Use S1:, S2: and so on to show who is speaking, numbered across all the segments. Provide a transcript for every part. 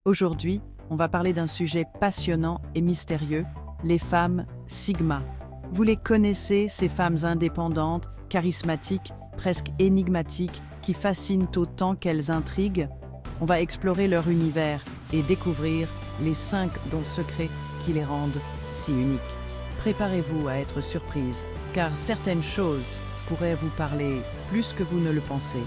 S1: Aujourd'hui, on va parler d'un sujet passionnant et mystérieux, les femmes Sigma. Vous les connaissez, ces femmes indépendantes, charismatiques, presque énigmatiques, qui fascinent autant qu'elles intriguent? On va explorer leur univers et découvrir les 5 dons secrets qui les rendent si uniques. Préparez-vous à être surprise, car certaines choses pourraient vous parler plus que vous ne le pensez.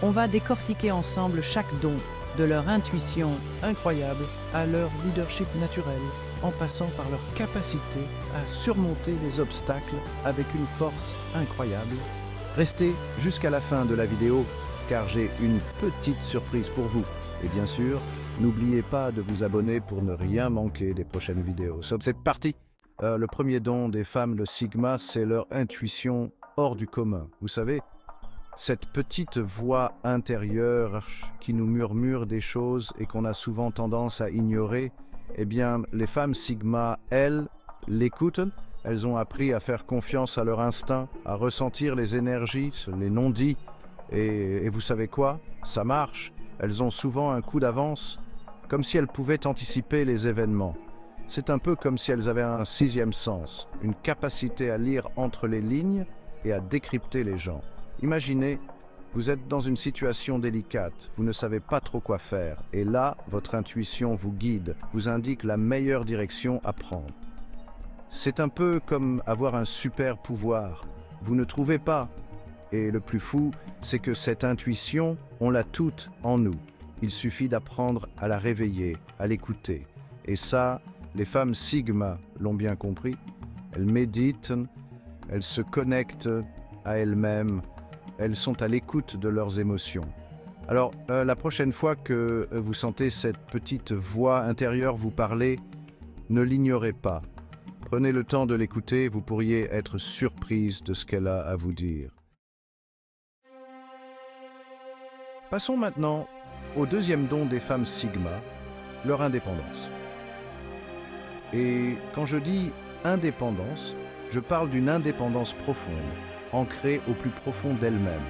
S1: On va décortiquer ensemble chaque don, de leur intuition
S2: incroyable à leur leadership naturel, en passant par leur capacité à surmonter les obstacles avec une force incroyable. Restez jusqu'à la fin de la vidéo, car j'ai une petite surprise pour vous. Et bien sûr, n'oubliez pas de vous abonner pour ne rien manquer des prochaines vidéos. C'est parti! Le premier don des femmes de Sigma, c'est leur intuition hors du commun. Vous savez, cette petite voix intérieure qui nous murmure des choses et qu'on a souvent tendance à ignorer, eh bien, les femmes Sigma, elles, l'écoutent. Elles ont appris à faire confiance à leur instinct, à ressentir les énergies, les non-dits. Et vous savez quoi? Ça marche. Elles ont souvent un coup d'avance, comme si elles pouvaient anticiper les événements. C'est un peu comme si elles avaient un sixième sens, une capacité à lire entre les lignes et à décrypter les gens. Imaginez, vous êtes dans une situation délicate, vous ne savez pas trop quoi faire, et là, votre intuition vous guide, vous indique la meilleure direction à prendre. C'est un peu comme avoir un super pouvoir. Vous ne trouvez pas. Et le plus fou, c'est que cette intuition, on l'a toute en nous. Il suffit d'apprendre à la réveiller, à l'écouter. Et ça, les femmes Sigma l'ont bien compris. Elles méditent, elles se connectent à elles-mêmes, elles sont à l'écoute de leurs émotions. Alors, la prochaine fois que vous sentez cette petite voix intérieure vous parler, ne l'ignorez pas. Prenez le temps de l'écouter, vous pourriez être surprise de ce qu'elle a à vous dire. Passons maintenant au deuxième don des femmes Sigma, leur indépendance. Et quand je dis indépendance, je parle d'une indépendance profonde, ancrée au plus profond d'elles-mêmes.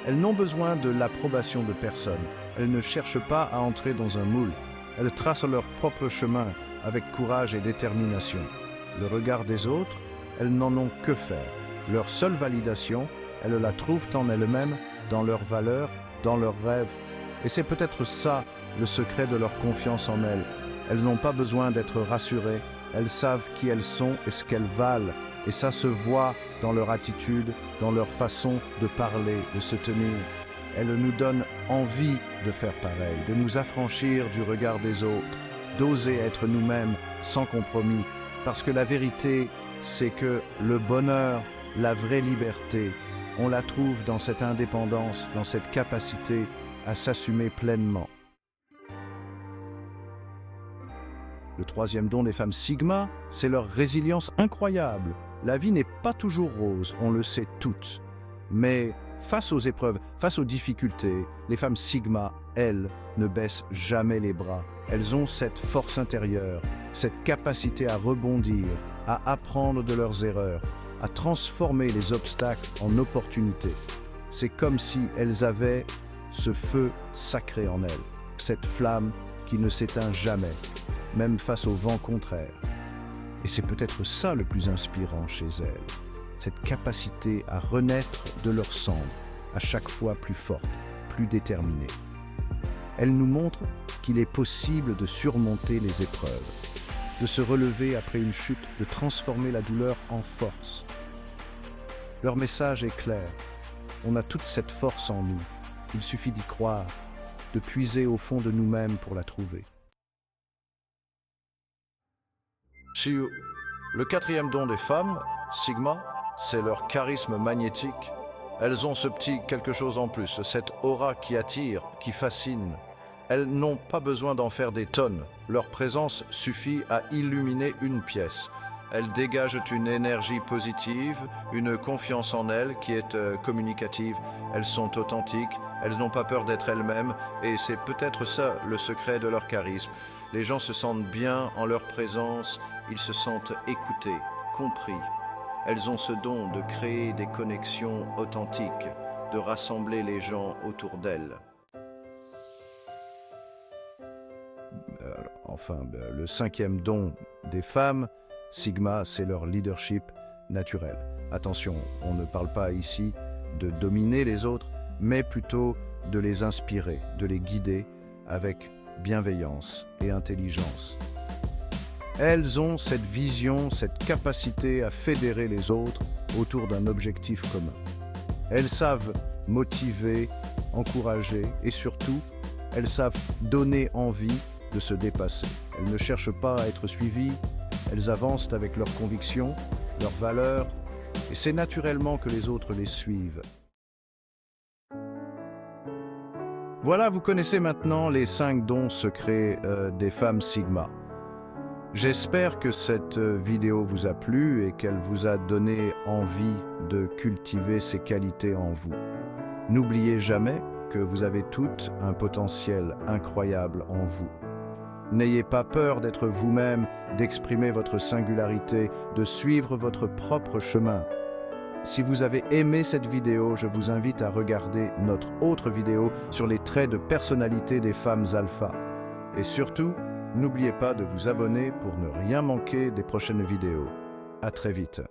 S2: Elles n'ont besoin de l'approbation de personne. Elles ne cherchent pas à entrer dans un moule. Elles tracent leur propre chemin avec courage et détermination. Le regard des autres, elles n'en ont que faire. Leur seule validation, elles la trouvent en elles-mêmes, dans leurs valeurs, dans leurs rêves. Et c'est peut-être ça le secret de leur confiance en elles. Elles n'ont pas besoin d'être rassurées. Elles savent qui elles sont et ce qu'elles valent. Et ça se voit dans leur attitude, dans leur façon de parler, de se tenir. Elles nous donnent envie de faire pareil, de nous affranchir du regard des autres, d'oser être nous-mêmes sans compromis. Parce que la vérité, c'est que le bonheur, la vraie liberté, on la trouve dans cette indépendance, dans cette capacité à s'assumer pleinement. Le troisième don des femmes Sigma, c'est leur résilience incroyable. La vie n'est pas toujours rose, on le sait toutes. Mais face aux épreuves, face aux difficultés, les femmes Sigma, elles, ne baissent jamais les bras. Elles ont cette force intérieure, cette capacité à rebondir, à apprendre de leurs erreurs, à transformer les obstacles en opportunités. C'est comme si elles avaient ce feu sacré en elles, cette flamme qui ne s'éteint jamais, même face au vent contraire. Et c'est peut-être ça le plus inspirant chez elles, cette capacité à renaître de leur cendre, à chaque fois plus forte, plus déterminée. Elles nous montrent qu'il est possible de surmonter les épreuves, de se relever après une chute, de transformer la douleur en force. Leur message est clair, on a toute cette force en nous, il suffit d'y croire, de puiser au fond de nous-mêmes pour la trouver. Le quatrième don des femmes, Sigma, c'est leur charisme magnétique. Elles ont ce petit quelque chose en plus, cette aura qui attire, qui fascine. Elles n'ont pas besoin d'en faire des tonnes. Leur présence suffit à illuminer une pièce. Elles dégagent une énergie positive, une confiance en elles qui est communicative. Elles sont authentiques, elles n'ont pas peur d'être elles-mêmes et c'est peut-être ça le secret de leur charisme. Les gens se sentent bien en leur présence, ils se sentent écoutés, compris. Elles ont ce don de créer des connexions authentiques, de rassembler les gens autour d'elles. Le cinquième don des femmes, Sigma, c'est leur leadership naturel. Attention, on ne parle pas ici de dominer les autres, mais plutôt de les inspirer, de les guider avec bienveillance et intelligence. Elles ont cette vision, cette capacité à fédérer les autres autour d'un objectif commun. Elles savent motiver, encourager et surtout, elles savent donner envie de se dépasser. Elles ne cherchent pas à être suivies, elles avancent avec leurs convictions, leurs valeurs, et c'est naturellement que les autres les suivent. Voilà, vous connaissez maintenant les 5 dons secrets des femmes Sigma. J'espère que cette vidéo vous a plu et qu'elle vous a donné envie de cultiver ces qualités en vous. N'oubliez jamais que vous avez toutes un potentiel incroyable en vous. N'ayez pas peur d'être vous-même, d'exprimer votre singularité, de suivre votre propre chemin. Si vous avez aimé cette vidéo, je vous invite à regarder notre autre vidéo sur les traits de personnalité des femmes alpha. Et surtout, n'oubliez pas de vous abonner pour ne rien manquer des prochaines vidéos. À très vite.